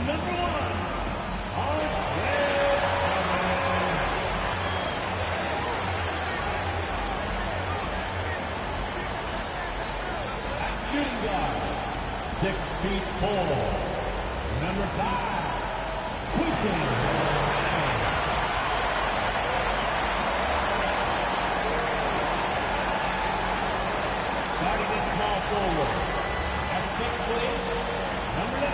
number 1. Shooting guard, 6'4", number 5, Quentin. Guarding at small forward, at 6'8", number 9,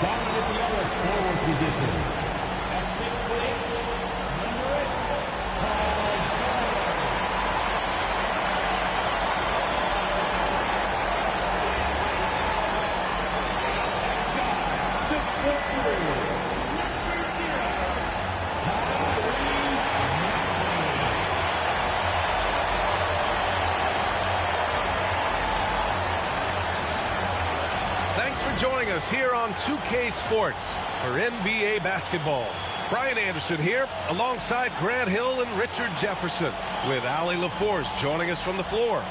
down at the other forward position. Thanks for joining us here on 2K Sports for NBA basketball. Brian Anderson here alongside Grant Hill and Richard Jefferson with Allie LaForce joining us from the floor.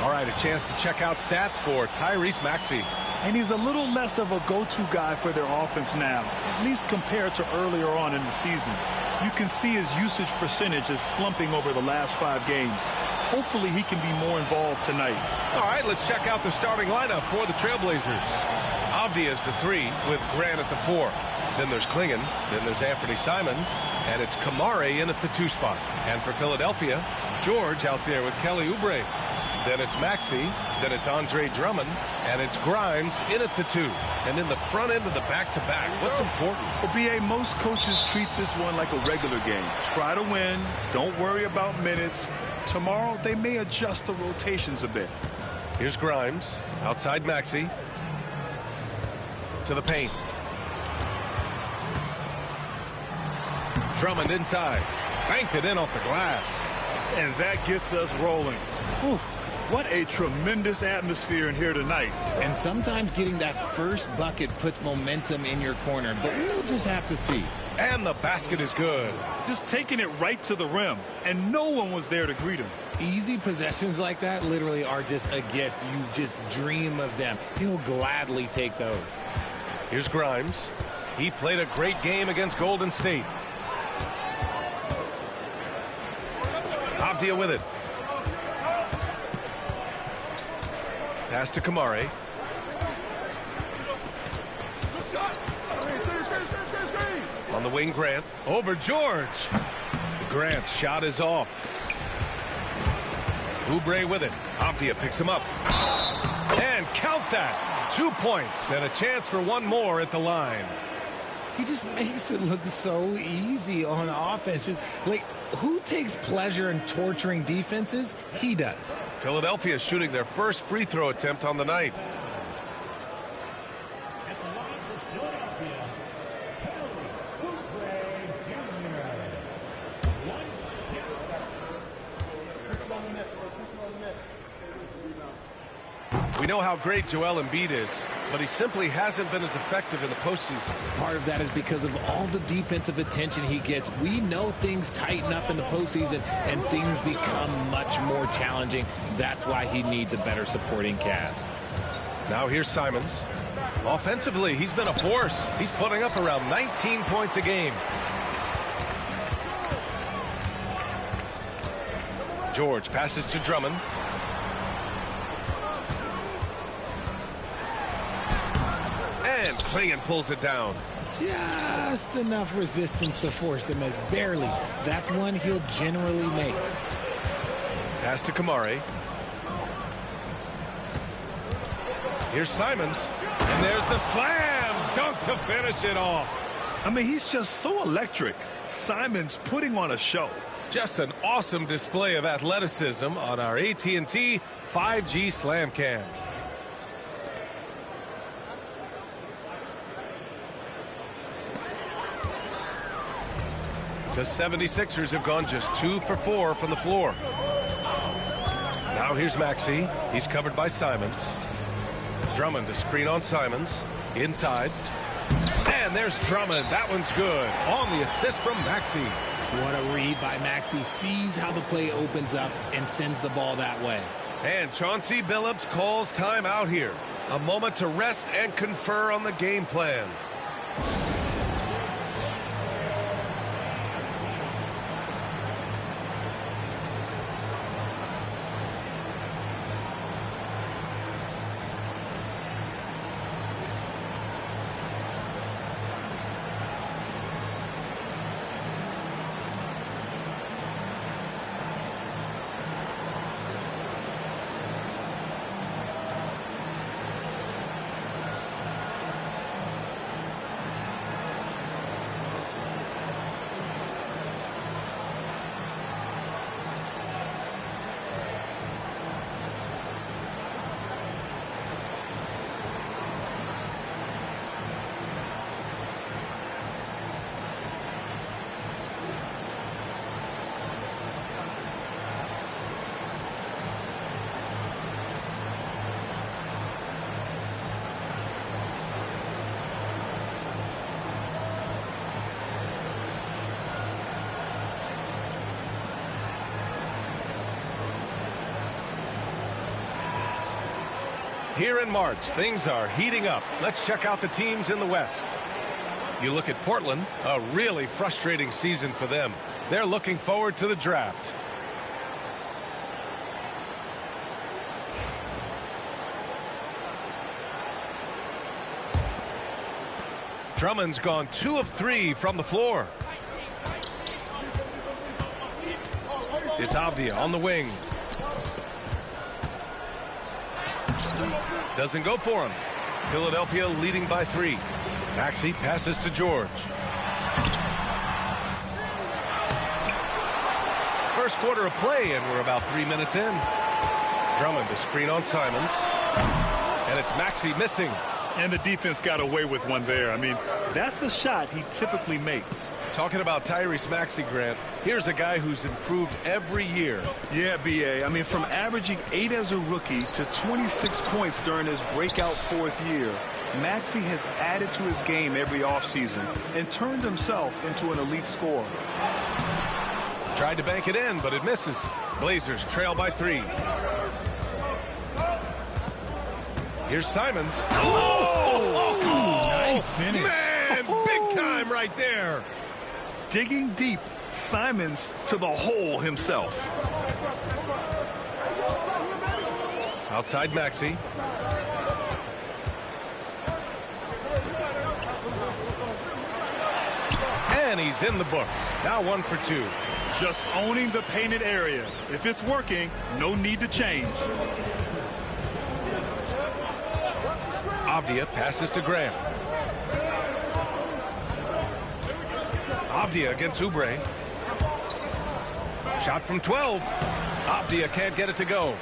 All right, a chance to check out stats for Tyrese Maxey. And he's a little less of a go-to guy for their offense now, at least compared to earlier on in the season. You can see his usage percentage is slumping over the last 5 games. Hopefully he can be more involved tonight. All right, let's check out the starting lineup for the Trailblazers. Avdija is the 3 with Grant at the 4. Then there's Klingon, then there's Anthony Simons, and it's Kamare in at the 2 spot. And for Philadelphia, George out there with Kelly Oubre. Then it's Maxey, then it's Andre Drummond, and it's Grimes in at the 2. And in the front end of the back-to-back, what's important? For BA, most coaches treat this one like a regular game. Try to win, don't worry about minutes. Tomorrow, they may adjust the rotations a bit. Here's Grimes, outside Maxey, to the paint. Drummond inside, banked it in off the glass. And that gets us rolling. Whew. What a tremendous atmosphere in here tonight. And sometimes getting that first bucket puts momentum in your corner, but we'll just have to see. And the basket is good. Just taking it right to the rim, and no one was there to greet him. Easy possessions like that literally are just a gift. You just dream of them. He'll gladly take those. Here's Grimes. He played a great game against Golden State. Avdija with it. Pass to Kamare. On the wing, Grant. Over George. Grant's shot is off. Oubre with it. Avdija picks him up. And count that. 2 points and a chance for one more at the line. He just makes it look so easy on offense. Like, who takes pleasure in torturing defenses? He does. Philadelphia is shooting their first free throw attempt on the night. We know how great Joel Embiid is, but he simply hasn't been as effective in the postseason. Part of that is because of all the defensive attention he gets. We know things tighten up in the postseason and things become much more challenging. That's why he needs a better supporting cast. Now here's Simons. Offensively, he's been a force. He's putting up around 19 points a game. George passes to Drummond. And Klingon pulls it down. Just enough resistance to force the miss. Barely. That's one he'll generally make. Pass to Kamare. Here's Simons. And there's the slam dunk to finish it off. I mean, he's just so electric. Simons putting on a show. Just an awesome display of athleticism on our AT&T 5G Slam Cam. The 76ers have gone just 2 for 4 from the floor. Now here's Maxey. He's covered by Simons. Drummond to screen on Simons. Inside. And there's Drummond. That one's good. On the assist from Maxey. What a read by Maxey. Sees how the play opens up and sends the ball that way. And Chauncey Billups calls time out here. A moment to rest and confer on the game plan. Here in March, things are heating up. Let's check out the teams in the West. You look at Portland, a really frustrating season for them. They're looking forward to the draft. Drummond's gone 2 of 3 from the floor. It's Avdia on the wing. Doesn't go for him. Philadelphia leading by 3. Maxey passes to George. First quarter of play, and we're about 3 minutes in. Drummond to screen on Simons. And it's Maxey missing. And the defense got away with one there. I mean, that's a shot he typically makes. Talking about Tyrese Maxey, Grant, here's a guy who's improved every year. Yeah, B.A. I mean, from averaging 8 as a rookie to 26 points during his breakout 4th year, Maxey has added to his game every offseason and turned himself into an elite scorer. Tried to bank it in, but it misses. Blazers trail by 3. Here's Simons. Nice finish. Man, big time right there. Digging deep, Simons to the hole himself. Outside Maxey. And he's in the books. Now 1 for 2. Just owning the painted area. If it's working, no need to change. Avdia passes to Graham. Avdia against Oubre. Shot from 12. Avdia can't get it to go.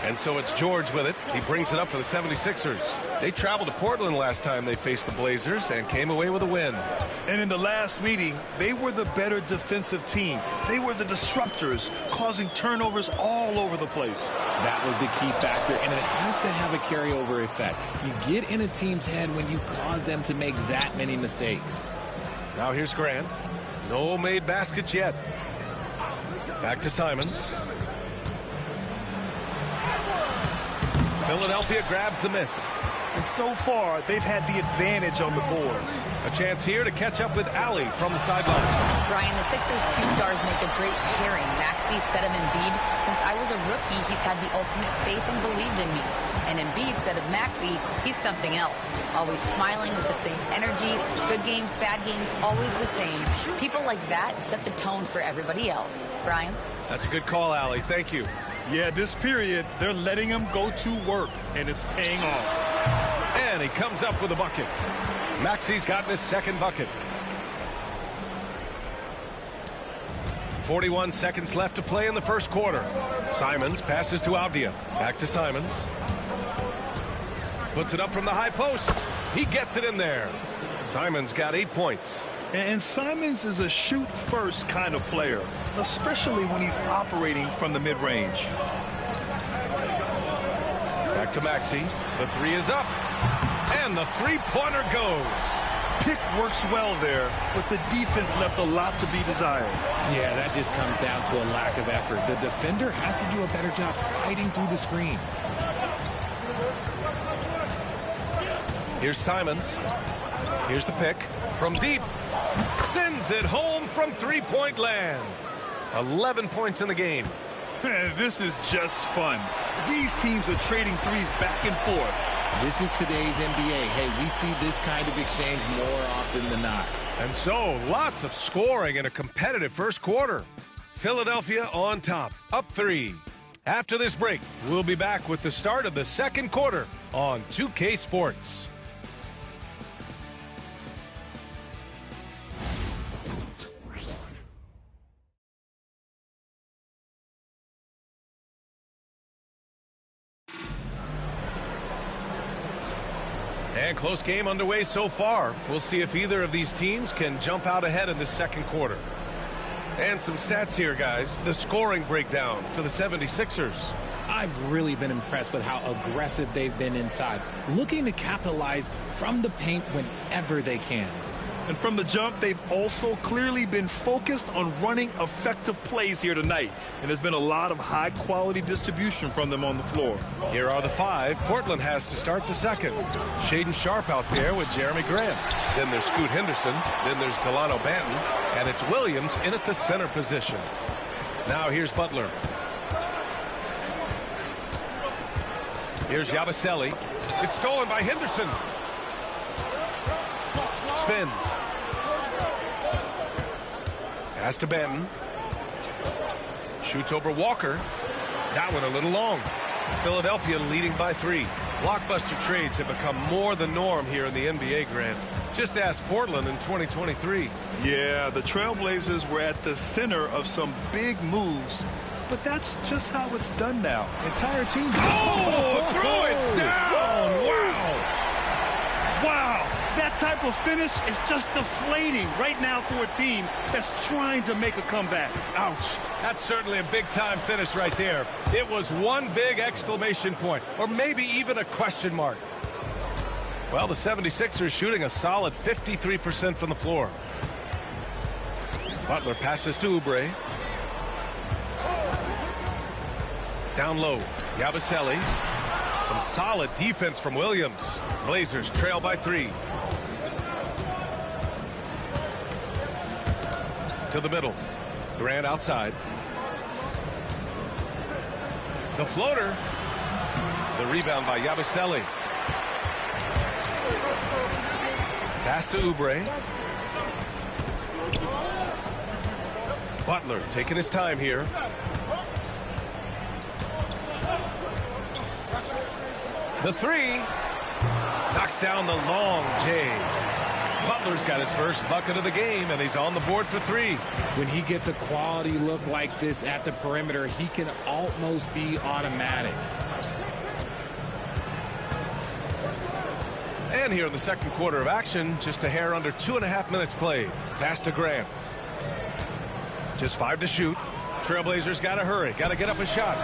And so it's George with it. He brings it up for the 76ers. They traveled to Portland last time they faced the Blazers and came away with a win. And in the last meeting, they were the better defensive team. They were the disruptors, causing turnovers all over the place. That was the key factor, and it has to have a carryover effect. You get in a team's head when you cause them to make that many mistakes. Now here's Grant. No made baskets yet. Back to Simons. Philadelphia grabs the miss. And so far, they've had the advantage on the boards. A chance here to catch up with Allie from the sideline. Brian, the Sixers' 2 stars make a great pairing. Maxey said of Embiid, since I was a rookie, he's had the ultimate faith and believed in me. And Embiid said of Maxey, he's something else. Always smiling with the same energy. Good games, bad games, always the same. People like that set the tone for everybody else. Brian? That's a good call, Allie. Thank you. Yeah, this period, they're letting him go to work, and it's paying off. And he comes up with a bucket. Maxey's gotten his second bucket. 41 seconds left to play in the first quarter. Simons passes to Avdia. Back to Simons. Puts it up from the high post. He gets it in there. Simons got 8 points. And Simons is a shoot-first kind of player, especially when he's operating from the mid-range. Back to Maxey. The 3 is up. And the three-pointer goes. Pick works well there, but the defense left a lot to be desired. Yeah, that just comes down to a lack of effort. The defender has to do a better job fighting through the screen. Here's Simons. Here's the pick from deep. Sends it home from three-point land. 11 points in the game. This is just fun. These teams are trading threes back and forth. This is today's NBA. Hey, we see this kind of exchange more often than not. And so, lots of scoring in a competitive first quarter. Philadelphia on top, up 3. After this break, we'll be back with the start of the second quarter on 2K Sports. And close game underway so far. We'll see if either of these teams can jump out ahead in the second quarter. And some stats here, guys. The scoring breakdown for the 76ers. I've really been impressed with how aggressive they've been inside, looking to capitalize from the paint whenever they can. And from the jump, they've also clearly been focused on running effective plays here tonight. And there's been a lot of high-quality distribution from them on the floor. Here are the 5 Portland has to start the second. Shaedon Sharpe out there with Jeremy Grant. Then there's Scoot Henderson. Then there's Delano Banton. And it's Williams in at the center position. Now here's Butler. Here's Yabusele. It's stolen by Henderson. Spins. Pass to Banton. Shoots over Walker. That one a little long. Philadelphia leading by 3. Blockbuster trades have become more the norm here in the NBA, Grant. Just ask Portland in 2023. Yeah, the Trailblazers were at the center of some big moves, but that's just how it's done now. Entire teams. Oh, throw it down! Wow! Wow, that type of finish is just deflating right now for a team that's trying to make a comeback. Ouch. That's certainly a big-time finish right there. It was one big exclamation point, or maybe even a question mark. Well, the 76ers shooting a solid 53% from the floor. Butler passes to Oubre. Down low, Yabusele. Some solid defense from Williams. Blazers trail by 3. To the middle. Grant outside. The floater. The rebound by Yabusele. Pass to Oubre. Butler taking his time here. The 3 knocks down the long J. Butler's got his first bucket of the game, and he's on the board for 3. When he gets a quality look like this at the perimeter, he can almost be automatic. And here in the second quarter of action, just a hair under 2.5 minutes played. Pass to Grant. Just 5 to shoot. Trailblazers got to hurry. Got to get up a shot.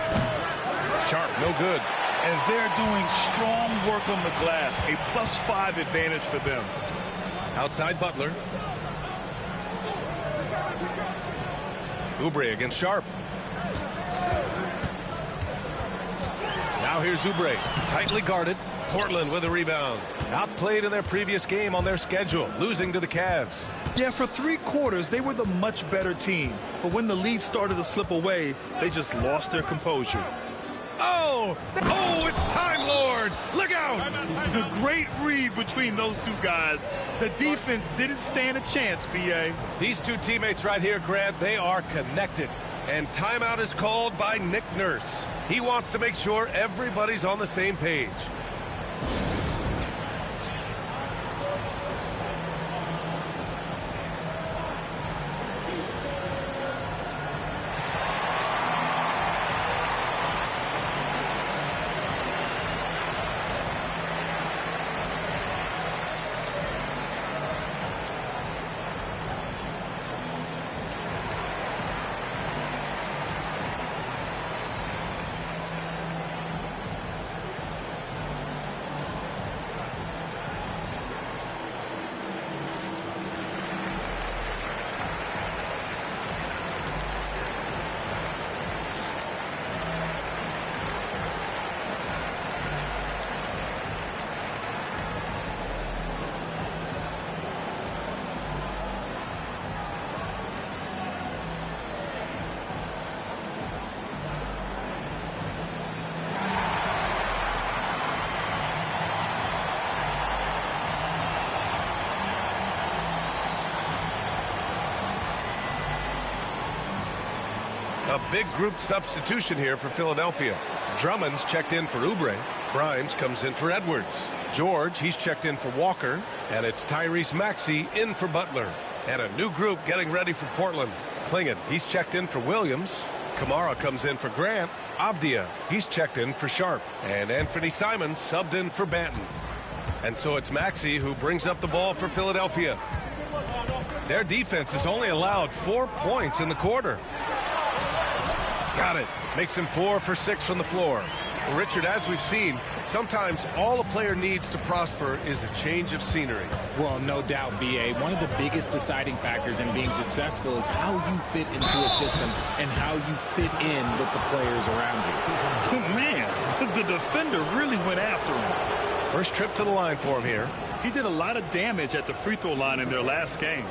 Sharp, no good. And they're doing strong work on the glass. A +5 advantage for them. Outside Butler. Oubre against Sharpe. Now here's Oubre. Tightly guarded. Portland with a rebound. Outplayed in their previous game on their schedule, losing to the Cavs. Yeah, for 3 quarters, they were the much better team. But when the lead started to slip away, they just lost their composure. Oh, it's Time Lord. Look out. The great read between those two guys. The defense didn't stand a chance, B.A. These two teammates right here, Grant, they are connected. And timeout is called by Nick Nurse. He wants to make sure everybody's on the same page. A big group substitution here for Philadelphia. Drummond's checked in for Oubre. Grimes comes in for Edwards. George, he's checked in for Walker. And it's Tyrese Maxey in for Butler. And a new group getting ready for Portland. Klingon, he's checked in for Williams. Kamara comes in for Grant. Avdia, he's checked in for Sharp. And Anthony Simons subbed in for Banton. And so it's Maxey who brings up the ball for Philadelphia. Their defense has only allowed 4 points in the quarter. Got it. Makes him 4 for 6 from the floor. Well, Richard, as we've seen, sometimes all a player needs to prosper is a change of scenery. Well, no doubt, B.A. One of the biggest deciding factors in being successful is how you fit into a system and how you fit in with the players around you. Man, the defender really went after him. First trip to the line for him here. He did a lot of damage at the free throw line in their last game.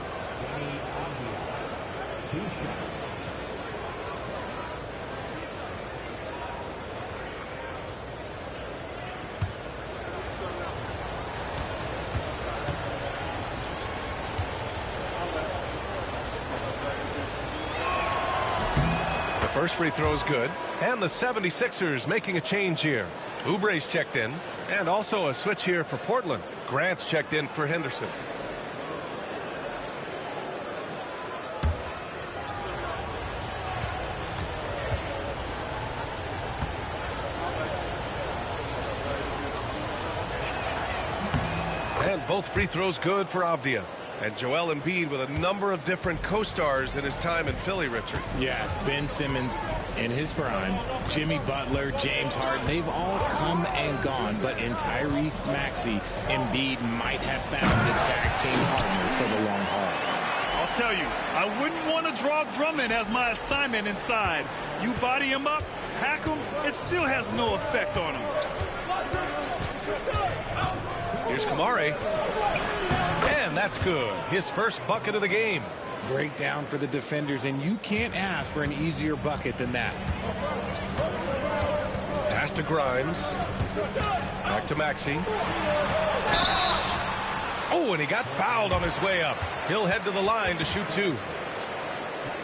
First free throw is good. And the 76ers making a change here. Oubre's checked in. And also a switch here for Portland. Grant's checked in for Henderson. And both free throws good for Avdia. And Joel Embiid with a number of different co-stars in his time in Philly, Richard. Yes, Ben Simmons in his prime, Jimmy Butler, James Harden, they've all come and gone. But in Tyrese Maxey, Embiid might have found the tag team partner for the long haul. I'll tell you, I wouldn't want to draw Drummond as my assignment inside. You body him up, hack him, it still has no effect on him. Here's Kamari. And that's good. His first bucket of the game. Breakdown for the defenders, and you can't ask for an easier bucket than that. Pass to Grimes. Back to Maxey. Oh, and he got fouled on his way up. He'll head to the line to shoot 2.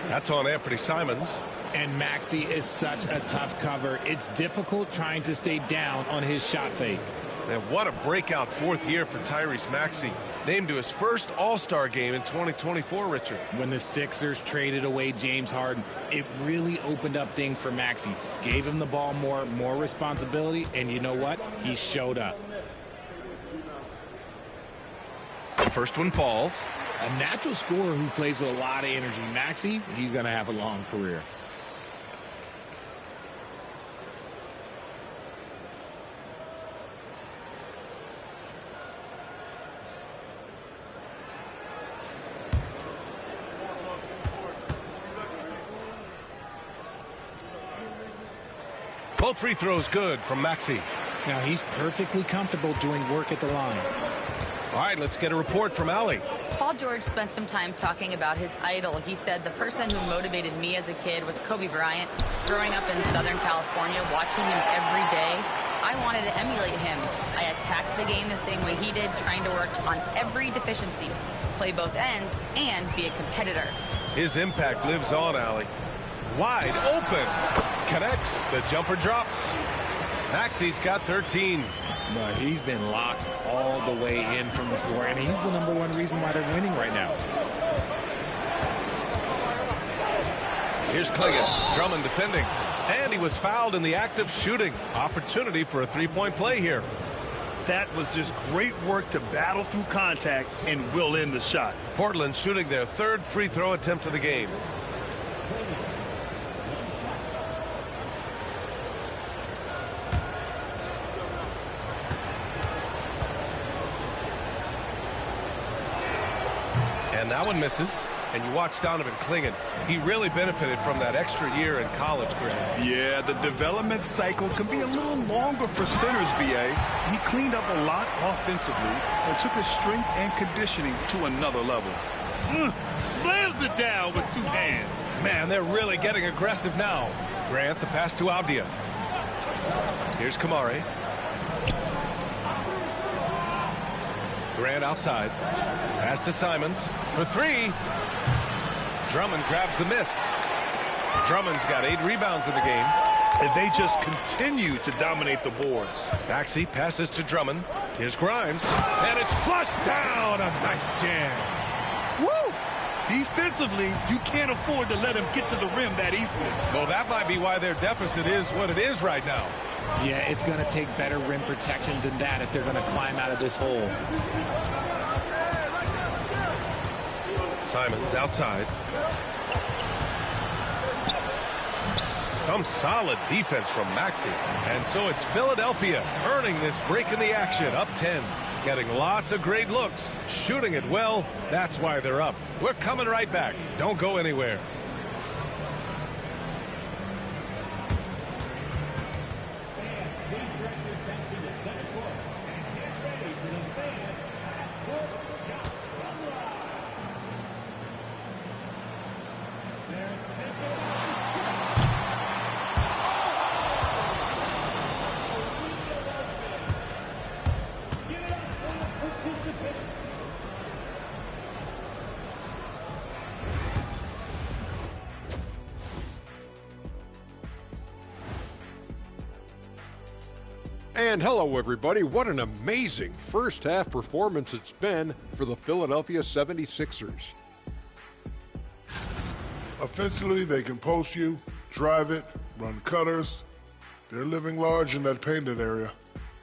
That's on Anthony Simons. And Maxey is such a tough cover. It's difficult trying to stay down on his shot fake. And what a breakout 4th year for Tyrese Maxey. Named to his first All-Star game in 2024, Richard. When the Sixers traded away James Harden, it really opened up things for Maxey. Gave him the ball more responsibility, and you know what? He showed up. The first one falls. A natural scorer who plays with a lot of energy. Maxey, he's going to have a long career. Both free throws good from Maxey. Now he's perfectly comfortable doing work at the line. All right, let's get a report from Allie. Paul George spent some time talking about his idol. He said, the person who motivated me as a kid was Kobe Bryant. Growing up in Southern California, watching him every day, I wanted to emulate him. I attacked the game the same way he did, trying to work on every deficiency, play both ends, and be a competitor. His impact lives on, Allie. Wide open. Connects. The jumper drops. Maxey's got 13. No, he's been locked all the way in from the floor, and he's the #1 reason why they're winning right now. Here's Klingon. Drummond defending. And he was fouled in the act of shooting. Opportunity for a three-point play here. That was just great work to battle through contact and will end the shot. Portland shooting their 3rd free throw attempt of the game. And that one misses. And you watch Donovan Klingon. He really benefited from that extra year in college, Grant. Yeah, the development cycle can be a little longer for centers, B.A. He cleaned up a lot offensively and took his strength and conditioning to another level. Slams it down with 2 hands. Man, they're really getting aggressive now. Grant, the pass to Avdia. Here's Kamari. Grant outside. Pass to Simons for 3. Drummond grabs the miss. Drummond's got 8 rebounds in the game. And they just continue to dominate the boards. Maxey passes to Drummond. Here's Grimes. And it's flushed down. A nice jam. Woo! Defensively, you can't afford to let him get to the rim that easily. Well, that might be why their deficit is what it is right now. Yeah, it's going to take better rim protection than that if they're going to climb out of this hole. Simons outside. Some solid defense from Maxey. And so it's Philadelphia earning this break in the action, up 10. Getting lots of great looks, shooting it well. That's why they're up. We're coming right back. Don't go anywhere. And hello, everybody. What an amazing first-half performance it's been for the Philadelphia 76ers. Offensively, they can post you, drive it, run cutters. They're living large in that painted area.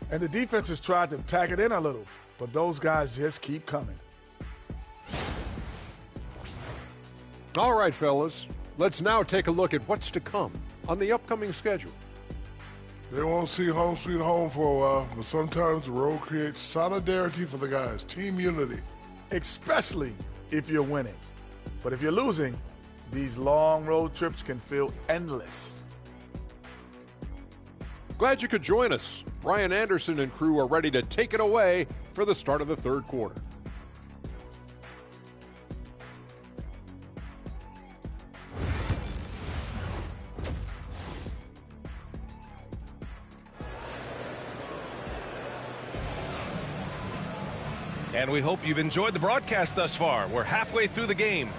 And the defense has tried to pack it in a little, but those guys just keep coming. All right, fellas. Let's now take a look at what's to come on the upcoming schedule. They won't see home sweet home for a while, but sometimes the road creates solidarity for the guys, team unity. Especially if you're winning. But if you're losing, these long road trips can feel endless. Glad you could join us. Brian Anderson and crew are ready to take it away for the start of the third quarter. And we hope you've enjoyed the broadcast thus far. We're halfway through the game.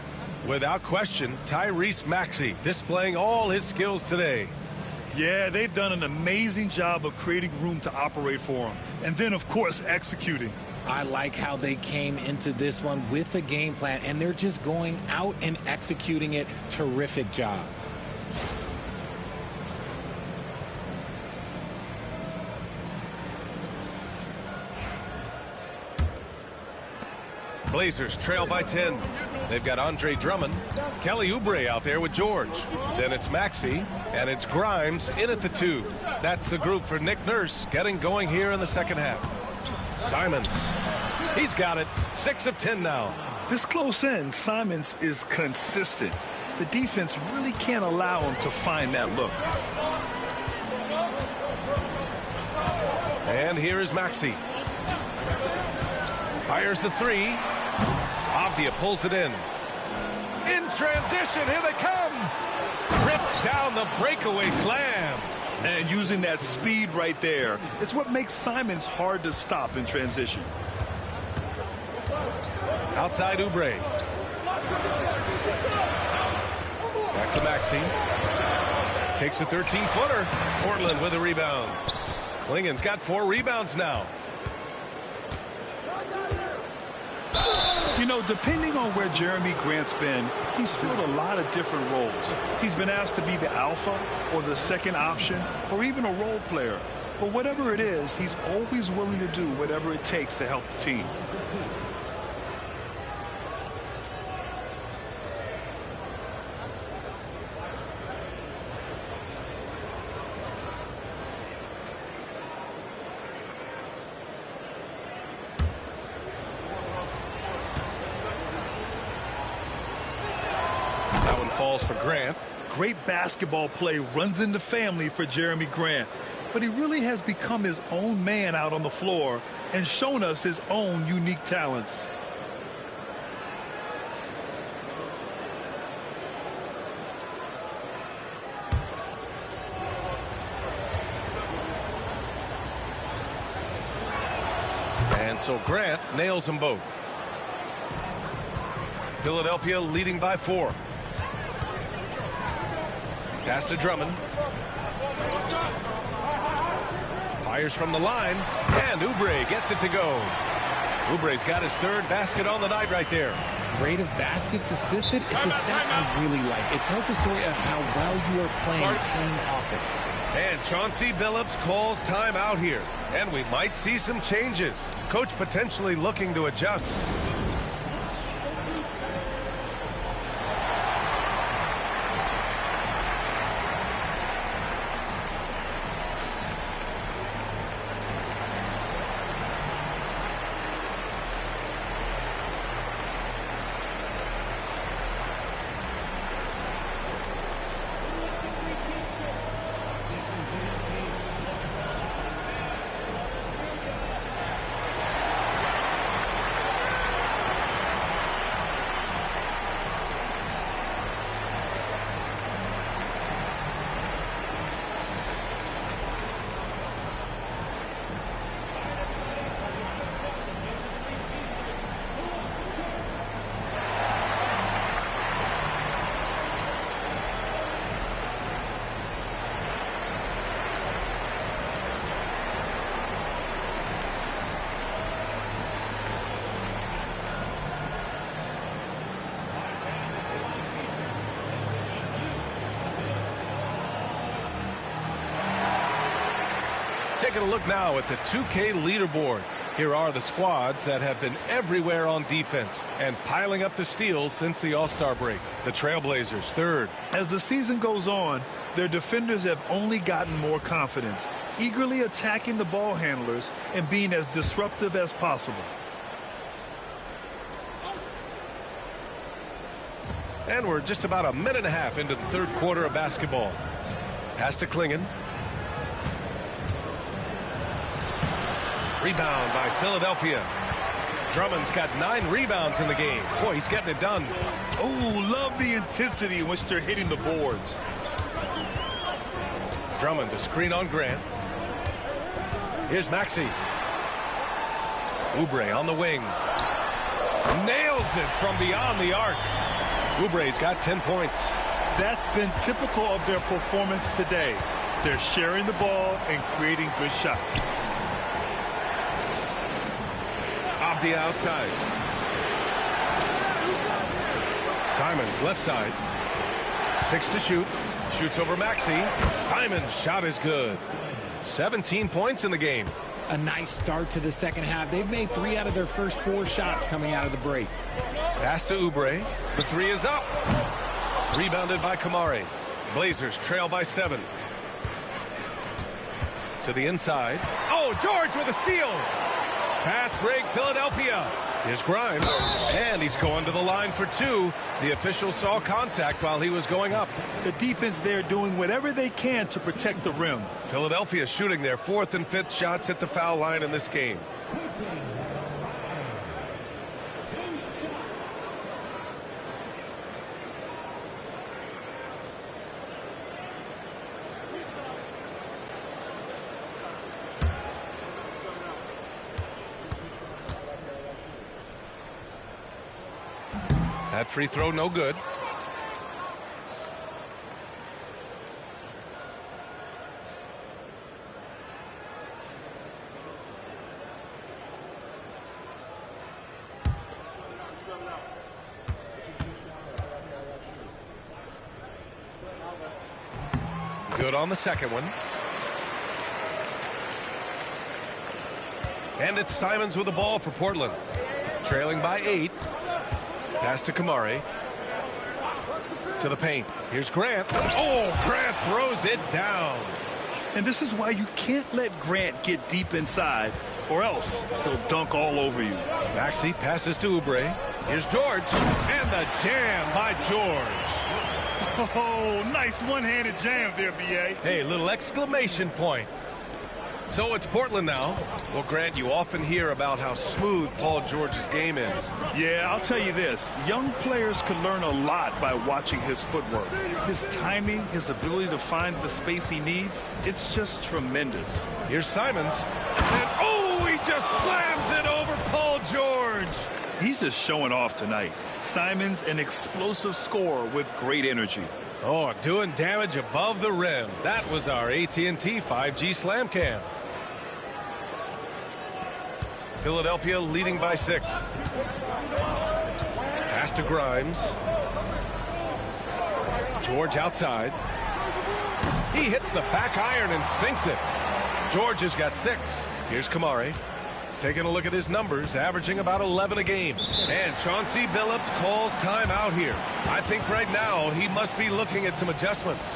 Without question, Tyrese Maxey displaying all his skills today. Yeah, they've done an amazing job of creating room to operate for him. And then, of course, executing. I like how they came into this one with a game plan, and they're just going out and executing it. Terrific job. Blazers trail by 10. They've got Andre Drummond, Kelly Oubre out there with George. Then it's Maxey, and it's Grimes in at the 2. That's the group for Nick Nurse getting going here in the second half. Simons, he's got it. 6 of 10 now. This close in, Simons is consistent. The defense really can't allow him to find that look. And here is Maxey. Fires the 3. Avdia pulls it in. In transition, here they come. Rips down the breakaway slam. And using that speed right there, it's what makes Simons hard to stop in transition. Outside Oubre. Back to Maxey. Takes a 13-footer. Portland with a rebound. Klingen's got 4 rebounds now. You know, depending on where Jeremy Grant's been, he's filled a lot of different roles. He's been asked to be the alpha or the second option or even a role player. But whatever it is, he's always willing to do whatever it takes to help the team. Falls for Grant. Great basketball play runs into family for Jeremy Grant. But he really has become his own man out on the floor and shown us his own unique talents. And so Grant nails them both. Philadelphia leading by 4. Pass to Drummond. Fires from the line, and Oubre gets it to go. Oubre's got his third basket on the night right there. Rate of baskets assisted, it's a stat I really like. It tells the story of how well you are playing team offense. And Chauncey Billups calls timeout here. And we might see some changes. Coach potentially looking to adjust. Taking a look now at the 2K leaderboard. Here are the squads that have been everywhere on defense and piling up the steals since the All-Star break. The Trailblazers third. As the season goes on, their defenders have only gotten more confidence, eagerly attacking the ball handlers and being as disruptive as possible. And we're just about a minute and a half into the third quarter of basketball. Pass to Klingon. Rebound by Philadelphia. Drummond's got 9 rebounds in the game. Boy, he's getting it done. Oh, love the intensity in which they're hitting the boards. Drummond to screen on Grant. Here's Maxey. Oubre on the wing. Nails it from beyond the arc. Oubre's got 10 points. That's been typical of their performance today. They're sharing the ball and creating good shots. The outside. Simons left side. 6 to shoot. Shoots over Maxey. Simons' shot is good. 17 points in the game. A nice start to the second half. They've made 3 out of their first 4 shots coming out of the break. Pass to Oubre. The 3 is up. Rebounded by Kamari. Blazers trail by 7. To the inside. Oh, George with a steal. Fast break, Philadelphia. Here's Grimes, and he's going to the line for 2. The official saw contact while he was going up. The defense there doing whatever they can to protect the rim. Philadelphia shooting their 4th and 5th shots at the foul line in this game. That free throw no good. Good on the second one. And it's Simons with the ball for Portland. Trailing by 8. Pass to Kamari. To the paint. Here's Grant. Oh, Grant throws it down. And this is why you can't let Grant get deep inside, or else he'll dunk all over you. Maxey passes to Oubre. Here's George. And the jam by George. Oh, nice one-handed jam there, B.A. Hey, little exclamation point. So it's Portland now. Well, Grant, you often hear about how smooth Paul George's game is. Yeah, I'll tell you this. Young players can learn a lot by watching his footwork. His timing, his ability to find the space he needs, it's just tremendous. Here's Simons. And, oh, he just slams it over Paul George. He's just showing off tonight. Simons, an explosive scorer with great energy. Oh, doing damage above the rim. That was our AT&T 5G Slam Cam. Philadelphia leading by 6. Pass to Grimes. George outside. He hits the back iron and sinks it. George has got 6. Here's Kamari. Taking a look at his numbers, averaging about 11 a game. And Chauncey Billups calls timeout here. I think right now he must be looking at some adjustments.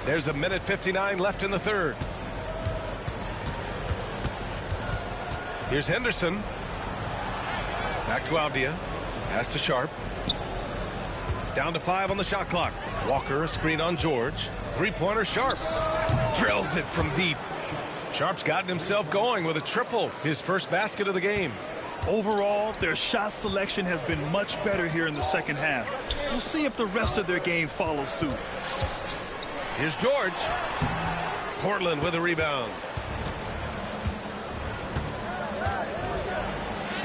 There's a minute 59 left in the third. Here's Henderson. Back to Avdia. Pass to Sharp. Down to 5 on the shot clock. Walker, a screen on George. Three-pointer, Sharp. Drills it from deep. Sharp's gotten himself going with a triple. His first basket of the game. Overall, their shot selection has been much better here in the second half. We'll see if the rest of their game follows suit. Here's George. Portland with a rebound.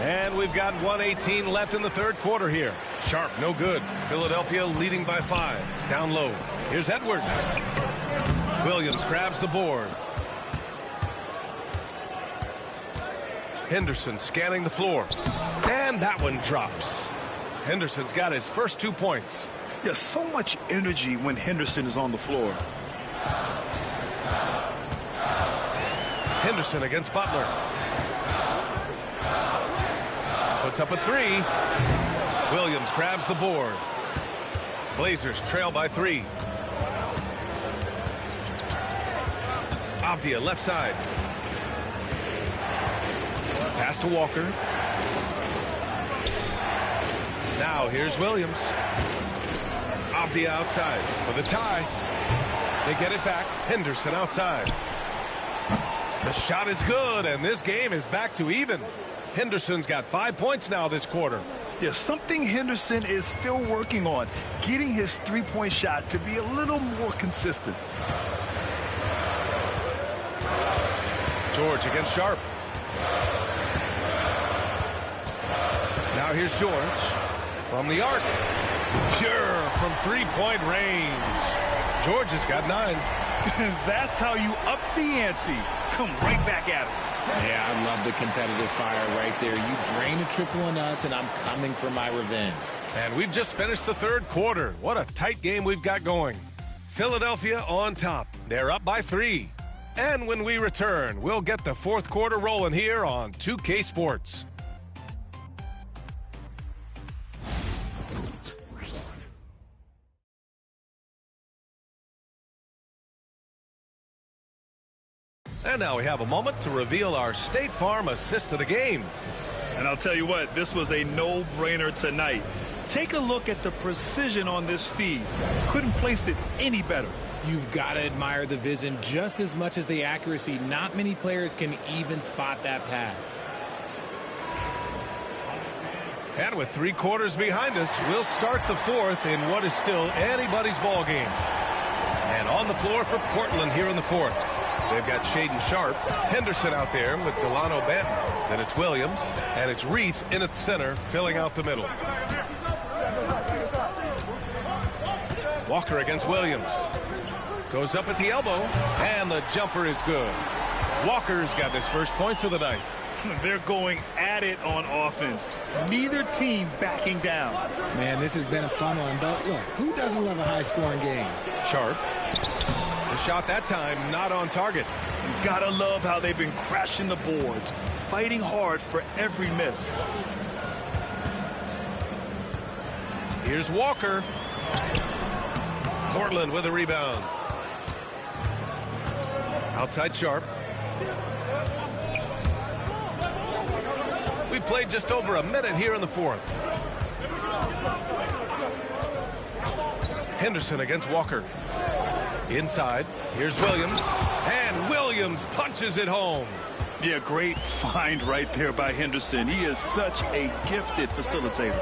And we've got 1:18 left in the third quarter here. Sharp, no good. Philadelphia leading by 5. Down low. Here's Edwards. Williams grabs the board. Henderson scanning the floor. And that one drops. Henderson's got his first 2 points. Yeah, so much energy when Henderson is on the floor. Henderson against Butler. Puts up a 3. Williams grabs the board. Blazers trail by 3. Avdia left side. Pass to Walker. Now here's Williams. Avdia outside for the tie. They get it back. Henderson outside. The shot is good, and this game is back to even. Henderson's got 5 points now this quarter. Yeah, something Henderson is still working on, getting his three-point shot to be a little more consistent. George against Sharp. Now here's George from the arc. Pure from three-point range. George has got 9. That's how you up the ante. Come right back at him. Yeah, I love the competitive fire right there. You drain a triple on us, and I'm coming for my revenge. And we've just finished the third quarter. What a tight game we've got going. Philadelphia on top. They're up by 3. And when we return, we'll get the fourth quarter rolling here on 2K Sports. And now we have a moment to reveal our State Farm assist of the game. And I'll tell you what, this was a no-brainer tonight. Take a look at the precision on this feed. Couldn't place it any better. You've got to admire the vision just as much as the accuracy. Not many players can even spot that pass. And with 3 quarters behind us, we'll start the fourth in what is still anybody's ball game. And on the floor for Portland here in the fourth. They've got Shaedon Sharp, Henderson out there with Delano Banton. Then it's Williams, and it's Reith in at center, filling out the middle. Walker against Williams. Goes up at the elbow, and the jumper is good. Walker's got his first points of the night. They're going at it on offense. Neither team backing down. Man, this has been a fun one, but look, who doesn't love a high-scoring game? Sharp. The shot that time not on target. You gotta love how they've been crashing the boards, fighting hard for every miss. Here's Walker. Portland with a rebound. Outside Sharp. We played just over a minute here in the fourth. Henderson against Walker. Inside, here's Williams. And Williams punches it home. Yeah, great find right there by Henderson. He is such a gifted facilitator.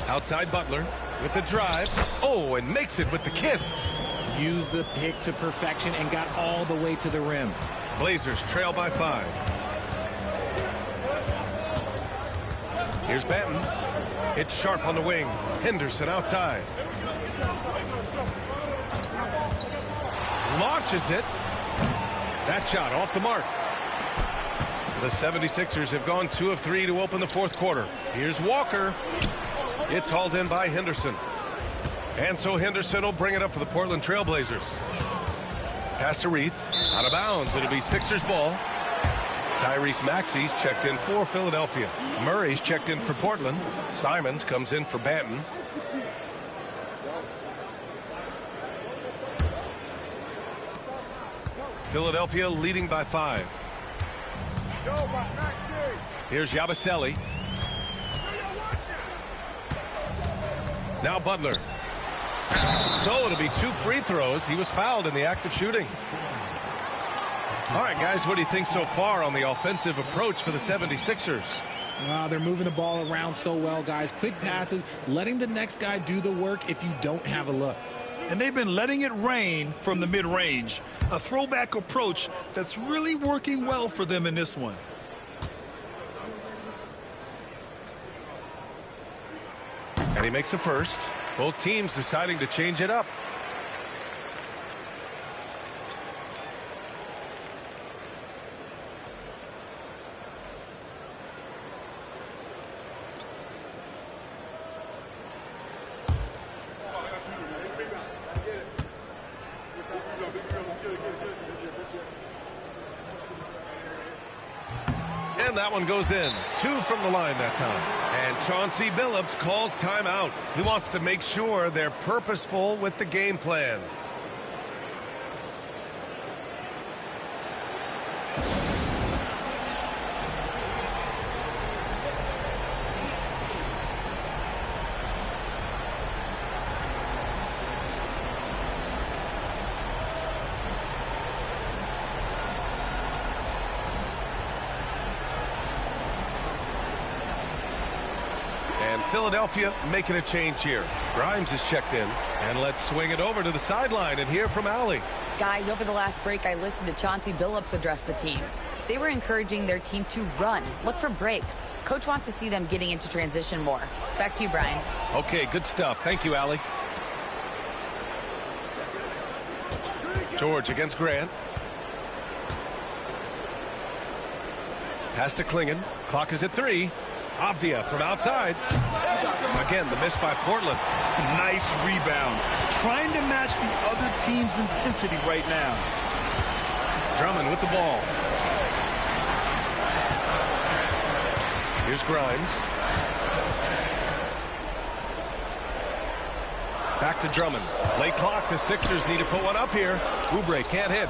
Outside Butler with the drive. Oh, and makes it with the kiss. Used the pick to perfection and got all the way to the rim. Blazers trail by 5. Here's Benton. It's Sharp on the wing. Henderson outside. Launches it. That shot off the mark. The 76ers have gone 2 of 3 to open the fourth quarter. Here's Walker. It's hauled in by Henderson. And so Henderson will bring it up for the Portland Trail Blazers. Pass to Reith. Out of bounds. It'll be Sixers ball. Tyrese Maxey's checked in for Philadelphia. Murray's checked in for Portland. Simons comes in for Banton. Philadelphia leading by 5. Here's Yabusele. Now Butler. So it'll be 2 free throws. He was fouled in the act of shooting. All right, guys, what do you think so far on the offensive approach for the 76ers? They're moving the ball around so well, guys. Quick passes, letting the next guy do the work if you don't have a look. And they've been letting it rain from the mid-range. A throwback approach that's really working well for them in this one. And he makes a first. Both teams deciding to change it up. And that one goes in. 2 from the line that time. And Chauncey Billups calls timeout. He wants to make sure they're purposeful with the game plan. Philadelphia making a change here. Grimes is checked in. And let's swing it over to the sideline and hear from Allie. Guys, over the last break, I listened to Chauncey Billups address the team. They were encouraging their team to run, look for breaks. Coach wants to see them getting into transition more. Back to you, Brian. Okay, good stuff. Thank you, Allie. George against Grant. Pass to Klingon. Clock is at 3. Avdia from outside. Again, the miss by Portland. Nice rebound. Trying to match the other team's intensity right now. Drummond with the ball. Here's Grimes. Back to Drummond. Late clock. The Sixers need to put one up here. Oubre can't hit.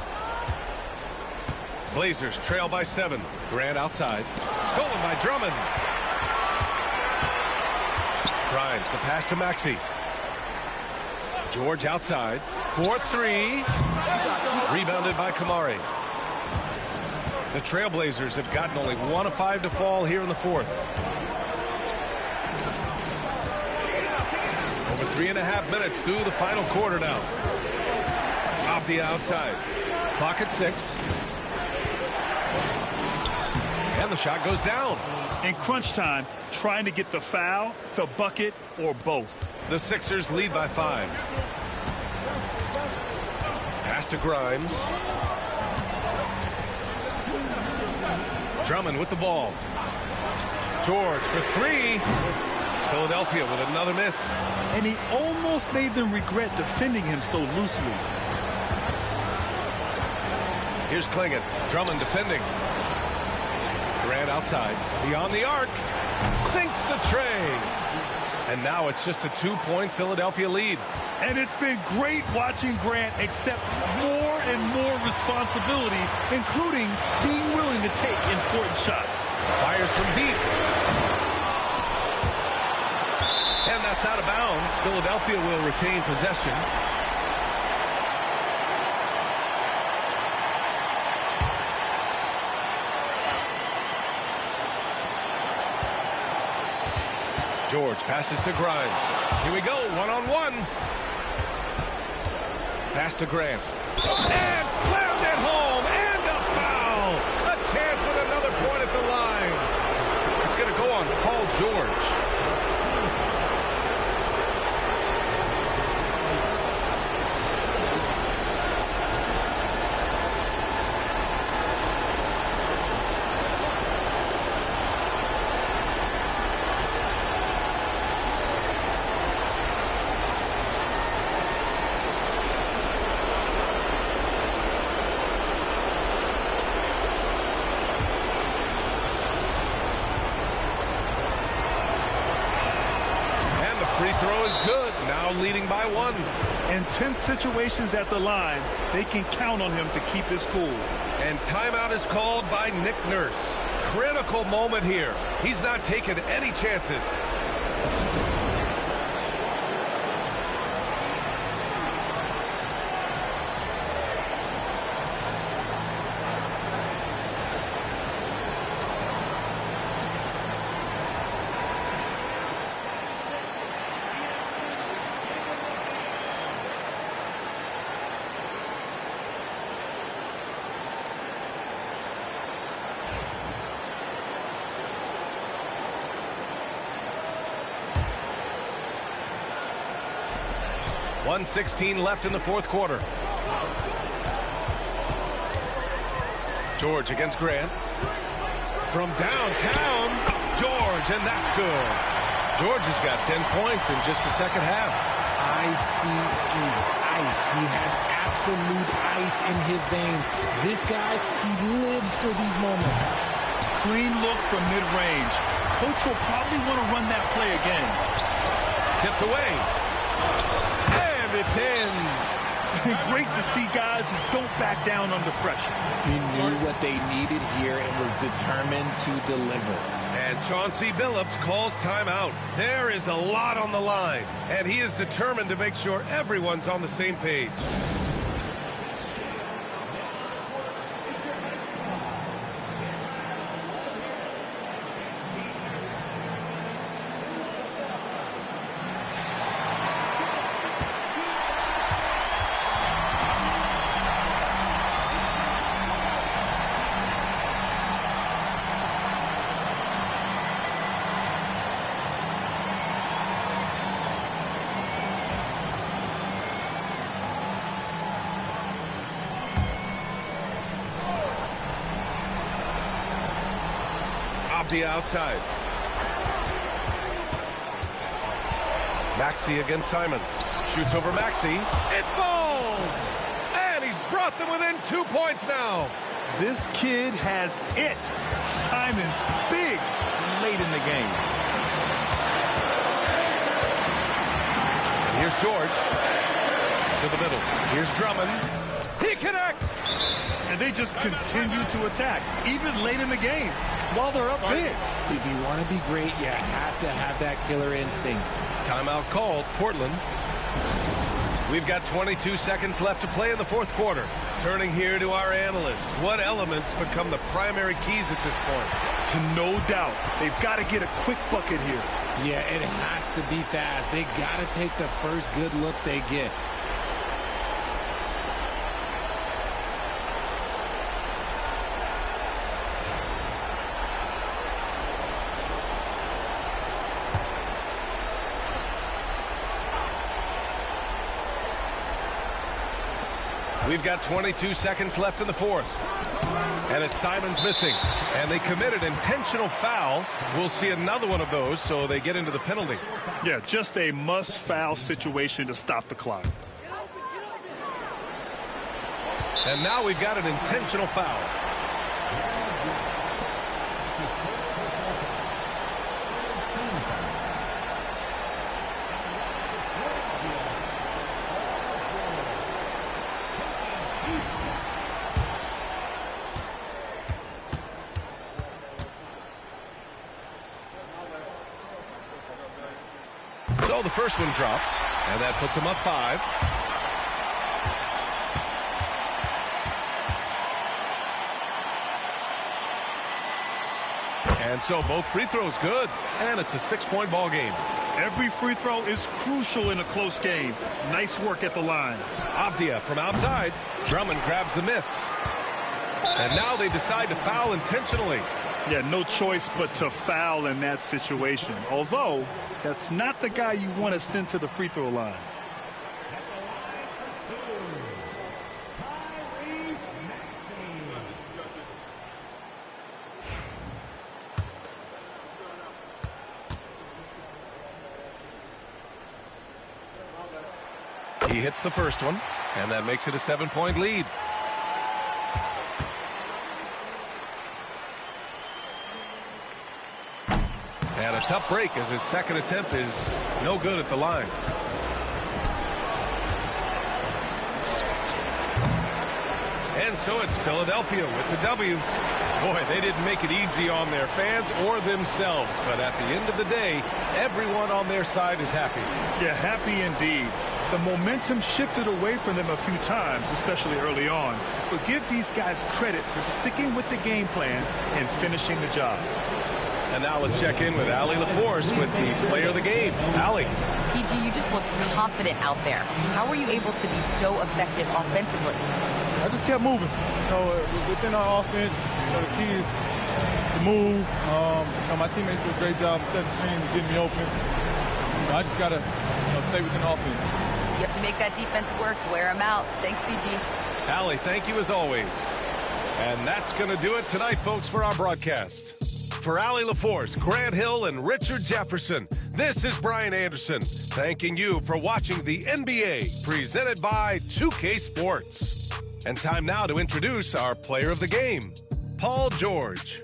Blazers trail by 7. Grant outside. Stolen by Drummond. Grimes, the pass to Maxey. George outside. 4-3. Rebounded by Kamari. The Trailblazers have gotten only 1 of 5 to fall here in the fourth. Over 3.5 minutes through the final quarter now. Avdia outside. Clock at 6. And the shot goes down. In crunch time, trying to get the foul, the bucket, or both. The Sixers lead by 5. Pass to Grimes. Drummond with the ball. George for 3. Philadelphia with another miss. And he almost made them regret defending him so loosely. Here's Klingon. Drummond defending. Grant outside. Beyond the arc. Sinks the tray. And now it's just a 2-point Philadelphia lead. And it's been great watching Grant accept more and more responsibility, including being willing to take important shots. Fires from deep. that's out of bounds. Philadelphia will retain possession. George passes to Grimes. Here we go, one-on-one. Pass to Grant. And slammed it home, and a foul. A chance at another point at the line. It's going to go on Paul George. Free throw is good. Now leading by one. In tense situations at the line, they can count on him to keep his cool. And timeout is called by Nick Nurse. Critical moment here. He's not taking any chances. .116 left in the fourth quarter. George against Grant. From downtown, George, and that's good. George has got 10 points in just the second half. ICE, ice. He has absolute ice in his veins. This guy, he lives for these moments. Clean look from mid-range. Coach will probably want to run that play again. Tipped away. It's in. Great to see guys who don't back down under pressure. He knew what they needed here and was determined to deliver. And Chauncey Billups calls timeout. There is a lot on the line, and he is determined to make sure everyone's on the same page. The outside. Maxey against Simons. Shoots over Maxey. It falls! And he's brought them within 2 points now. This kid has it. Simons big late in the game. And here's George. To the middle. Here's Drummond. He connects! And they just continue to attack, even late in the game, while they're up big. If you want to be great, you have to have that killer instinct. Timeout called, Portland. We've got 22 seconds left to play in the fourth quarter. Turning here to our analyst. What elements become the primary keys at this point? No doubt. They've got to get a quick bucket here. Yeah, it has to be fast. They got to take the first good look they get. We've got 22 seconds left in the fourth. And it's Simons missing. And they committed intentional foul. We'll see another one of those, so they get into the penalty. Yeah, just a must-foul situation to stop the clock. And now we've got an intentional foul. So the first one drops, and that puts him up 5. And so both free throws good, and it's a 6-point ball game. Every free throw is crucial in a close game. Nice work at the line. Avdia from outside. Drummond grabs the miss. And now they decide to foul intentionally. Yeah, no choice but to foul in that situation. Although, that's not the guy you want to send to the free throw line. He hits the first one, and that makes it a 7-point lead. And a tough break as his second attempt is no good at the line. And so it's Philadelphia with the W. Boy, they didn't make it easy on their fans or themselves, but at the end of the day, everyone on their side is happy. Yeah, happy indeed. The momentum shifted away from them a few times, especially early on. But give these guys credit for sticking with the game plan and finishing the job. And now let's check in with Allie LaForce with the player of the game. Allie. PG, you just looked confident out there. How were you able to be so effective offensively? I just kept moving. Within our offense, the key is to move. My teammates do a great job of setting screen and getting me open. I just got to stay within offense. You have to make that defense work. Wear them out. Thanks, PG. Allie, thank you as always. And that's going to do it tonight, folks, for our broadcast. For Allie LaForce, Grant Hill, and Richard Jefferson, this is Brian Anderson, thanking you for watching the NBA, presented by 2K Sports. And time now to introduce our player of the game, Paul George.